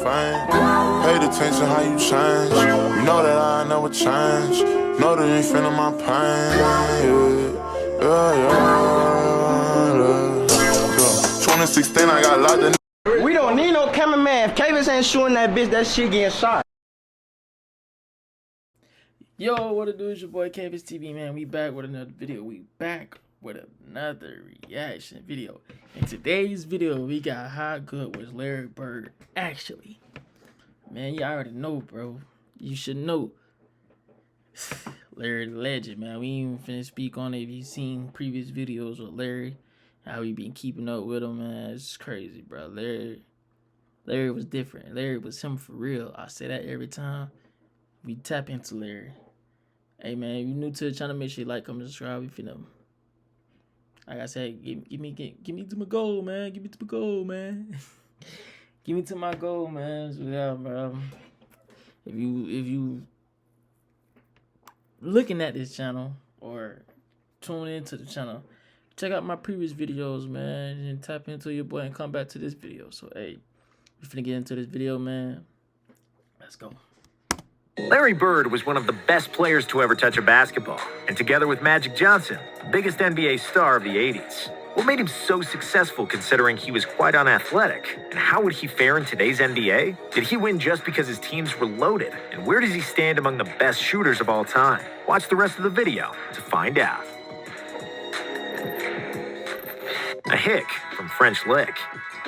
fame. Paid attention how you change. You know that I never change. Know that you ain't feeling my pain. Yeah. 2016, I got locked in. We don't need no cameraman. If Kavis ain't shooting that bitch, that shit getting shot. Yo, what it do? It's your boy Kavis TV, man. We back with another video. We back with another reaction video. In today's video, we got how good was Larry Bird actually. Man, you already know, bro. You should know. Larry the legend, man. We ain't even finna speak on it. If you seen previous videos with Larry, how we been keeping up with him, man. It's crazy, bro. Larry was different. Larry was him for real. I say that every time we tap into Larry. Hey, man, if you're new to the channel, make sure you like, comment, subscribe if you know. Like I said, give me to my goal, man. Give me to my goal, man. Give me to my goal, man. So, yeah, bro. If you looking at this channel or tuning into the channel, check out my previous videos, man, and tap into your boy and come back to this video. So, hey, we finna get into this video, man. Let's go. Larry Bird was one of the best players to ever touch a basketball, and together with Magic Johnson, the biggest NBA star of the 80s. What made him so successful considering he was quite unathletic? And how would he fare in today's NBA? Did he win just because his teams were loaded? And where does he stand among the best shooters of all time? Watch the rest of the video to find out. A hick from French Lick.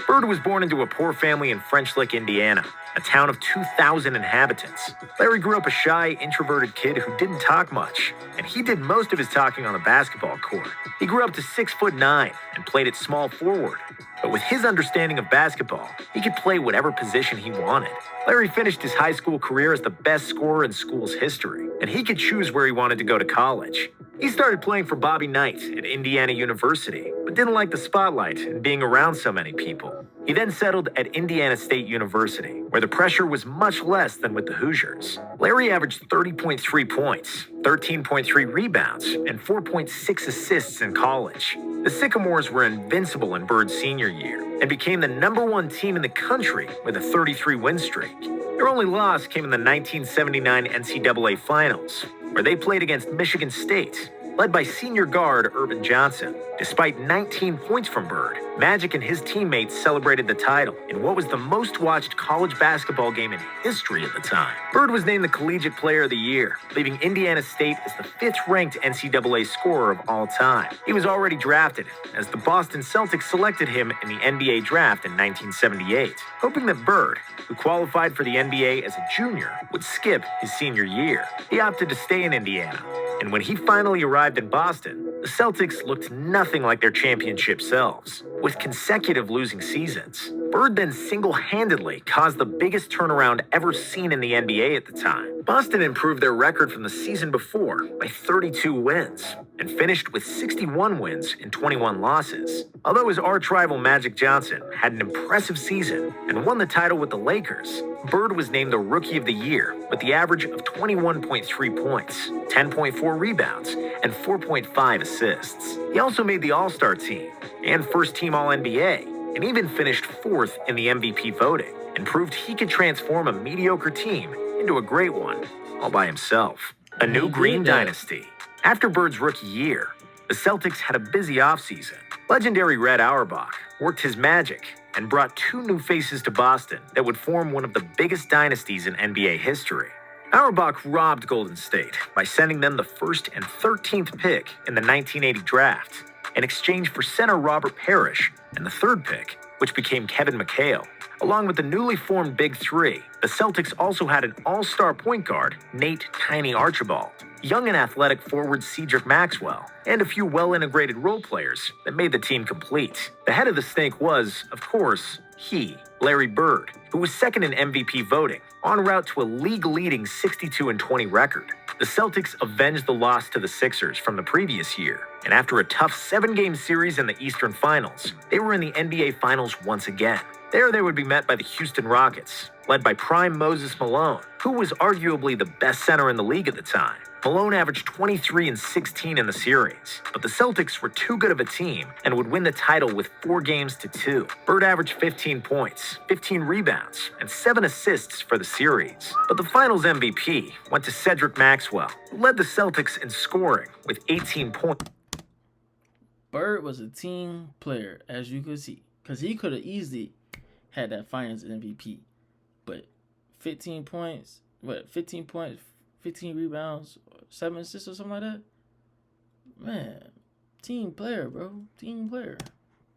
Bird was born into a poor family in French Lick, Indiana, a town of 2,000 inhabitants. Larry grew up a shy, introverted kid who didn't talk much, and he did most of his talking on the basketball court. He grew up to 6'9" and played at small forward. But with his understanding of basketball, he could play whatever position he wanted. Larry finished his high school career as the best scorer in school's history, and he could choose where he wanted to go to college. He started playing for Bobby Knight at Indiana University, but didn't like the spotlight and being around so many people. He then settled at Indiana State University, where the pressure was much less than with the Hoosiers. Larry averaged 30.3 points, 13.3 rebounds, and 4.6 assists in college. The Sycamores were invincible in Bird's senior year and became the #1 team in the country with a 33-win streak. Their only loss came in the 1979 NCAA Finals, where they played against Michigan State, led by senior guard Earvin Johnson. Despite 19 points from Bird, Magic and his teammates celebrated the title in what was the most watched college basketball game in history at the time. Bird was named the Collegiate Player of the Year, leaving Indiana State as the 5th-ranked NCAA scorer of all time. He was already drafted, as the Boston Celtics selected him in the NBA draft in 1978, hoping that Bird, who qualified for the NBA as a junior, would skip his senior year. He opted to stay in Indiana, and when he finally arrived in Boston, the Celtics looked nothing like their championship selves, with consecutive losing seasons. Bird then single-handedly caused the biggest turnaround ever seen in the NBA at the time. Boston improved their record from the season before by 32 wins and finished with 61 wins and 21 losses. Although his arch-rival Magic Johnson had an impressive season and won the title with the Lakers, Bird was named the Rookie of the Year with the average of 21.3 points, 10.4 rebounds, and 4.5 assists. He also made the All-Star team and first-team All-NBA, and even finished 4th in the MVP voting, and proved he could transform a mediocre team into a great one, all by himself. A new green dynasty. After Bird's rookie year, the Celtics had a busy offseason. Legendary Red Auerbach worked his magic and brought 2 new faces to Boston that would form one of the biggest dynasties in NBA history. Auerbach robbed Golden State by sending them the 1st and 13th pick in the 1980 draft, in exchange for center Robert Parrish and the 3rd pick, which became Kevin McHale. Along with the newly formed Big Three, the Celtics also had an all-star point guard, Nate "Tiny" Archibald, young and athletic forward Cedric Maxwell, and a few well-integrated role players that made the team complete. The head of the snake was, of course, Larry Bird, who was 2nd in MVP voting, en route to a league-leading 62-20 record. The Celtics avenged the loss to the Sixers from the previous year And after a tough 7-game series in the Eastern Finals, they were in the NBA Finals once again. There they would be met by the Houston Rockets, led by prime Moses Malone, who was arguably the best center in the league at the time. Malone averaged 23 and 16 in the series, but the Celtics were too good of a team and would win the title with 4-2. Bird averaged 15 points, 15 rebounds, and 7 assists for the series. But the finals MVP went to Cedric Maxwell, who led the Celtics in scoring with 18 points. Bird was a team player, as you could see, because he could have easily had that finals MVP. But 15 points, 15 rebounds, 7 assists or something like that? Man, team player, bro. Team player.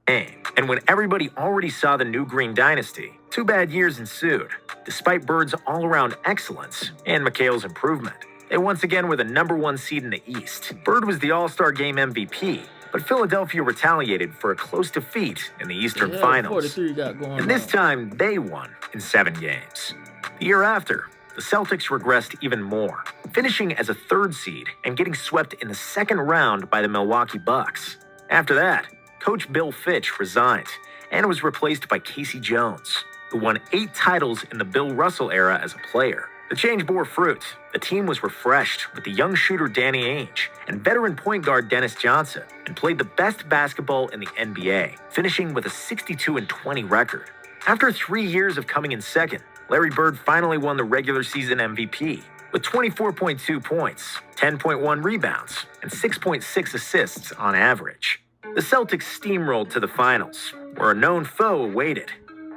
And when everybody already saw the new Green Dynasty, 2 bad years ensued. Despite Bird's all-around excellence and McHale's improvement, they once again were the #1 seed in the East. Bird was the All-Star Game MVP, but Philadelphia retaliated for a close defeat in the Eastern Finals. 43 got going And this time, they won in 7 games. The year after, the Celtics regressed even more, finishing as a 3rd seed and getting swept in the 2nd round by the Milwaukee Bucks. After that, Coach Bill Fitch resigned and was replaced by Casey Jones, who won 8 titles in the Bill Russell era as a player. The change bore fruit. The team was refreshed with the young shooter Danny Ainge and veteran point guard Dennis Johnson, and played the best basketball in the NBA, finishing with a 62-20 record. After 3 years of coming in second, Larry Bird finally won the regular season MVP with 24.2 points, 10.1 rebounds, and 6.6 assists on average. The Celtics steamrolled to the finals, where a known foe awaited.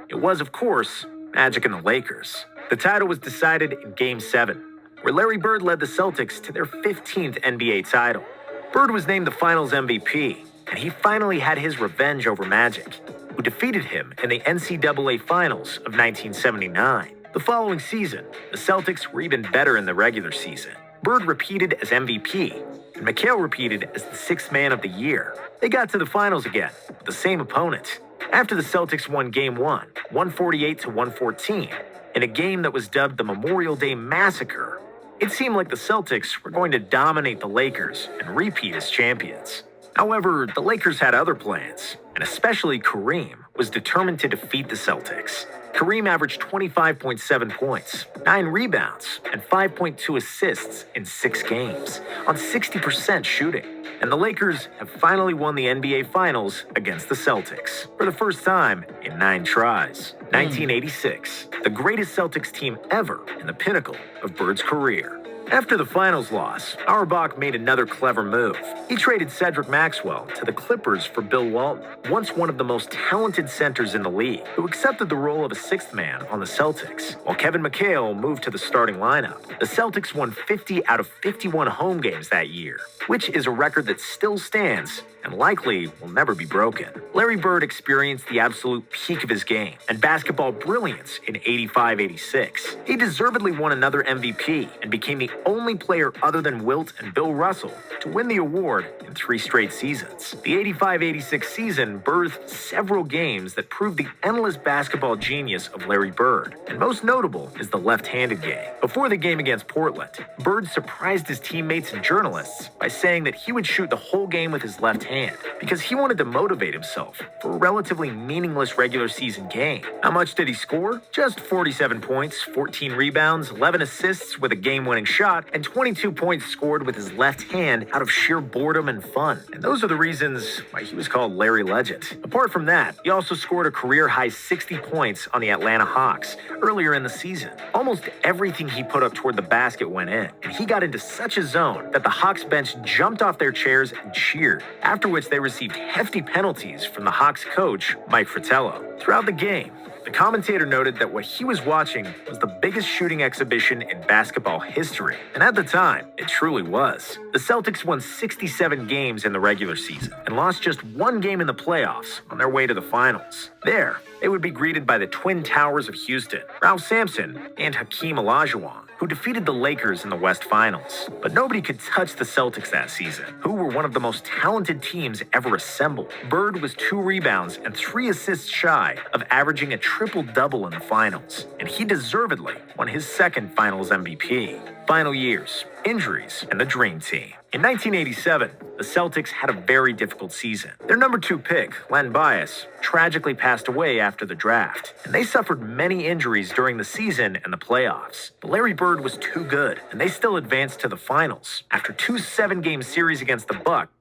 It was, of course, Magic and the Lakers. The title was decided in Game 7, where Larry Bird led the Celtics to their 15th NBA title. Bird was named the Finals MVP, and he finally had his revenge over Magic, who defeated him in the NCAA Finals of 1979. The following season, the Celtics were even better in the regular season. Bird repeated as MVP, and McHale repeated as the 6th man of the year. They got to the finals again, with the same opponent. After the Celtics won Game 1, 148-114, in a game that was dubbed the Memorial Day Massacre, it seemed like the Celtics were going to dominate the Lakers and repeat as champions. However, the Lakers had other plans, and especially Kareem was determined to defeat the Celtics. Kareem averaged 25.7 points, 9 rebounds, and 5.2 assists in 6 games, on 60% shooting. And the Lakers have finally won the NBA Finals against the Celtics for the first time in 9 tries. 1986, the greatest Celtics team ever in the pinnacle of Bird's career. After the finals loss, Auerbach made another clever move. He traded Cedric Maxwell to the Clippers for Bill Walton, once one of the most talented centers in the league, who accepted the role of a 6th man on the Celtics, while Kevin McHale moved to the starting lineup. The Celtics won 50 out of 51 home games that year, which is a record that still stands and likely will never be broken. Larry Bird experienced the absolute peak of his game and basketball brilliance in 85-86. He deservedly won another MVP and became the only player other than Wilt and Bill Russell to win the award in 3 straight seasons. The 85-86 season birthed several games that proved the endless basketball genius of Larry Bird, and most notable is the left-handed game. Before the game against Portland, Bird surprised his teammates and journalists by saying that he would shoot the whole game with his left hand because he wanted to motivate himself for a relatively meaningless regular season game. How much did he score? Just 47 points, 14 rebounds, 11 assists with a game-winning shot, and 22 points scored with his left hand out of sheer boredom and fun. And those are the reasons why he was called Larry Legend. Apart from that, he also scored a career-high 60 points on the Atlanta Hawks earlier in the season. Almost everything he put up toward the basket went in, and he got into such a zone that the Hawks bench jumped off their chairs and cheered, after which they received hefty penalties from the Hawks coach, Mike Fratello. Throughout the game, the commentator noted that what he was watching was the biggest shooting exhibition in basketball history, and at the time, it truly was. The Celtics won 67 games in the regular season and lost just 1 game in the playoffs on their way to the finals. There, they would be greeted by the Twin Towers of Houston, Ralph Sampson and Hakeem Olajuwon, who defeated the Lakers in the West Finals. But nobody could touch the Celtics that season, who were one of the most talented teams ever assembled. Bird was 2 rebounds and 3 assists shy of averaging a triple-double in the finals, and he deservedly won his second Finals MVP. Final years, injuries, and the Dream Team. In 1987, the Celtics had a very difficult season. Their number 2 pick, Len Bias, tragically passed away after the draft, and they suffered many injuries during the season and the playoffs. But Larry Bird was too good, and they still advanced to the finals. After 2 7-game series against the Bucks,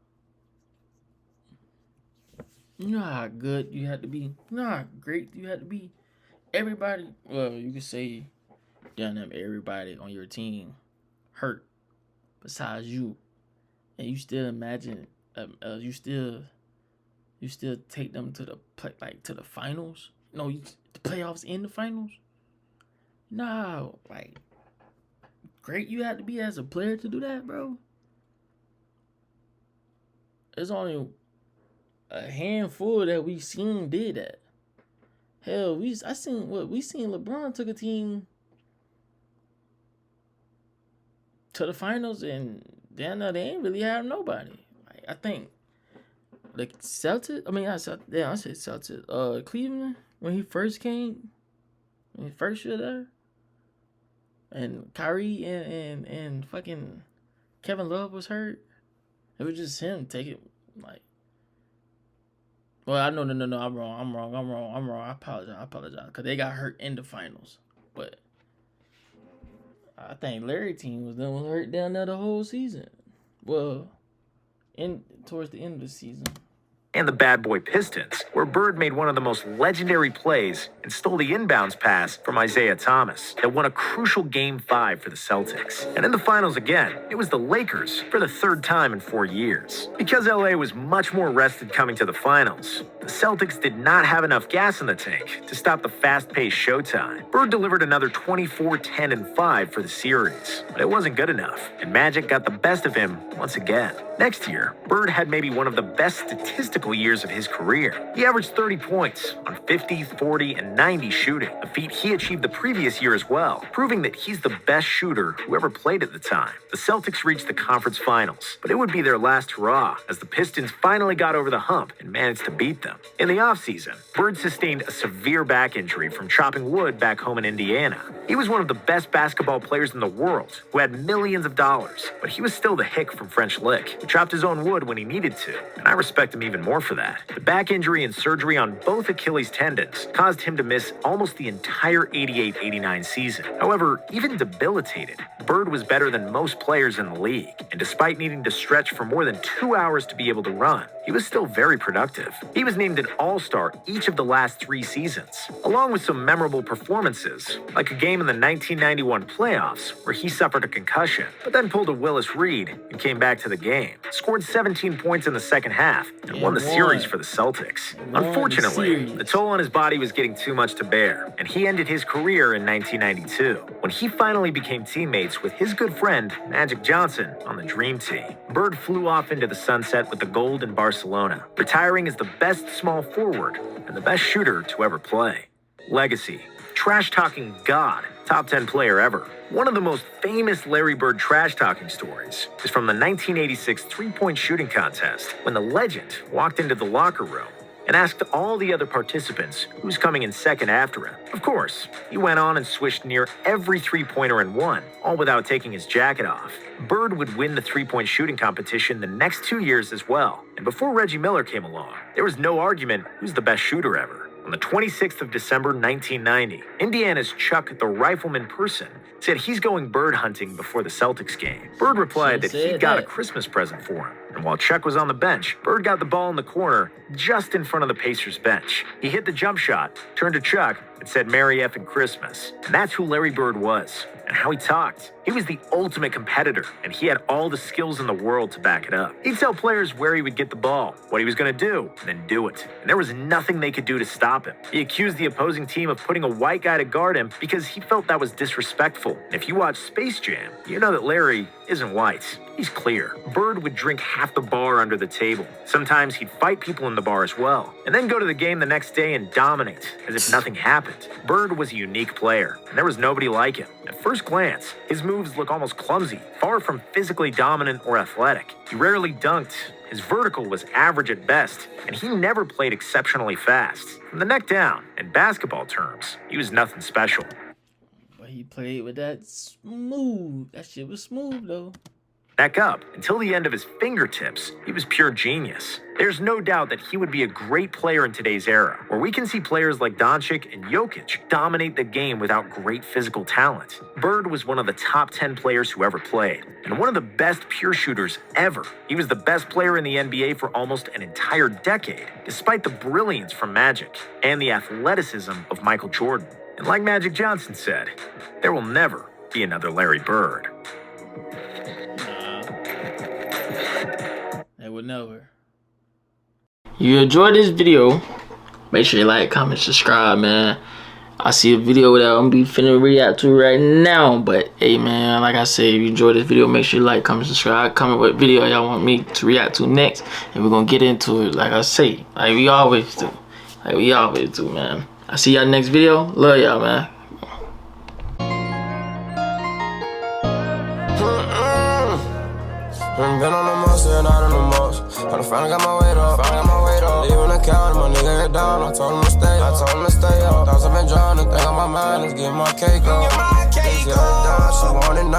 You know how good you had to be? You know how great you had to be? Everybody, well, you could say, damn them, everybody on your team hurt besides you. And you still imagine, you still take them to the finals? No, the playoffs in the finals? No, like, great you had to be as a player to do that, bro. There's only a handful that we seen did that. Hell, we seen LeBron took a team to the finals and then they ain't really have nobody. Like, I think the Celtics. I said Celtics. Cleveland when he first came, when he first year there, and Kyrie and fucking Kevin Love was hurt. It was just him taking like. Well, no, I'm wrong. I apologize, because they got hurt in the finals. But I think Larry team was hurt down there the whole season. Well, towards the end of the season. and the Bad Boy Pistons, where Bird made one of the most legendary plays and stole the inbounds pass from Isaiah Thomas that won a crucial Game 5 for the Celtics. And in the finals again, it was the Lakers for the third time in 4 years. Because LA was much more rested coming to the finals, the Celtics did not have enough gas in the tank to stop the fast-paced showtime. Bird delivered another 24, 10, and 5 for the series, but it wasn't good enough, and Magic got the best of him once again. Next year, Bird had maybe one of the best statistical years of his career. He averaged 30 points on 50, 40, and 90 shooting, a feat he achieved the previous year as well, proving that he's the best shooter who ever played at the time. The Celtics reached the conference finals, but it would be their last hurrah as the Pistons finally got over the hump and managed to beat them. In the offseason, Bird sustained a severe back injury from chopping wood back home in Indiana. He was one of the best basketball players in the world who had millions of dollars, but he was still the hick from French Lick, who chopped his own wood when he needed to, and I respect him even more for that. The back injury and surgery on both Achilles tendons caused him to miss almost the entire 88-89 season. However, even debilitated, Bird was better than most players in the league, and despite needing to stretch for more than 2 hours to be able to run, he was still very productive. He was named an All-Star each of the last 3 seasons, along with some memorable performances, like a game in the 1991 playoffs where he suffered a concussion, but then pulled a Willis Reed and came back to the game, scored 17 points in the second half, and won the series for the Celtics. Unfortunately, the toll on his body was getting too much to bear, and he ended his career in 1992, when he finally became teammates with his good friend Magic Johnson on the Dream Team. Bird flew off into the sunset with the gold in Barcelona, retiring as the best small forward and the best shooter to ever play. Legacy. Trash-talking god, top 10 player ever. One of the most famous Larry Bird trash-talking stories is from the 1986 three-point shooting contest, when the legend walked into the locker room and asked all the other participants who's coming in second after him. Of course, he went on and swished near every three-pointer and won, all without taking his jacket off. Bird would win the three-point shooting competition the next 2 years as well, and before Reggie Miller came along, there was no argument who's the best shooter ever. On the 26th of December 1990, Indiana's Chuck the Rifleman Person said he's going bird hunting before the Celtics game. Bird replied that he got a Christmas present for him, and while Chuck was on the bench, Bird got the ball in the corner just in front of the Pacers bench. He hit the jump shot, turned to Chuck, and said Merry effing Christmas. And that's who Larry Bird was, and how he talked. He was the ultimate competitor, and he had all the skills in the world to back it up. He'd tell players where he would get the ball, what he was going to do, and then do it. And there was nothing they could do to stop him. He accused the opposing team of putting a white guy to guard him because he felt that was disrespectful. And if you watch Space Jam, you know that Larry isn't white. He's clear. Bird would drink half the bar under the table. Sometimes he'd fight people in the bar as well, and then go to the game the next day and dominate as if nothing happened. Bird was a unique player, and there was nobody like him. At first glance, his moves look almost clumsy, far from physically dominant or athletic. He rarely dunked, his vertical was average at best, and he never played exceptionally fast. From the neck down, in basketball terms, he was nothing special. But he played with that smooth. That shit was smooth, though. Neck up, until the end of his fingertips, he was pure genius. There's no doubt that he would be a great player in today's era, where we can see players like Doncic and Jokic dominate the game without great physical talent. Bird was one of the top 10 players who ever played, and one of the best pure shooters ever. He was the best player in the NBA for almost an entire decade, despite the brilliance from Magic and the athleticism of Michael Jordan. And like Magic Johnson said, there will never be another Larry Bird. They would never. You enjoyed this video, make sure you like, comment, subscribe, man. I see a video that I'm be finna react to right now, but hey, man, like I said, if you enjoyed this video, make sure you like, comment, subscribe, comment what video y'all want me to react to next, and we're gonna get into it. Like I say, like we always do, man. I see y'all next video. Love y'all, man. Been on the most, and out on the most. I finally got my weight up, Leaving the couch, my nigga get down. I told him to stay up. Thoughts I've been drowning, think on my mind, let's get my cake up. She want it now.